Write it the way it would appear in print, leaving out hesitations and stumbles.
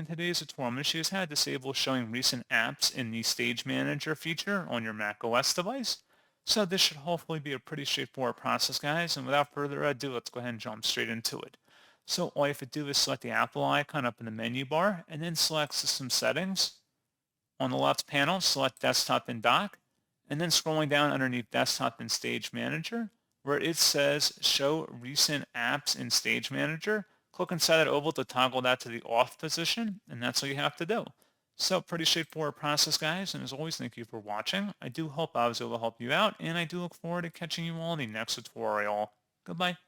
today's tutorial, I'm going to show you how to disable showing recent apps in the Stage Manager feature on your macOS device. So this should hopefully be a pretty straightforward process, guys. And without further ado, let's go ahead and jump straight into it. So all you have to do is select the Apple icon up in the menu bar and then select System Settings. On the left panel, select Desktop and Dock, and then scrolling down underneath Desktop and Stage Manager, where it says Show Recent Apps in Stage Manager, click inside that oval to toggle that to the off position, and that's all you have to do. So pretty straightforward process, guys, and as always, thank you for watching. I do hope I was able to help you out, and I do look forward to catching you all in the next tutorial. Goodbye.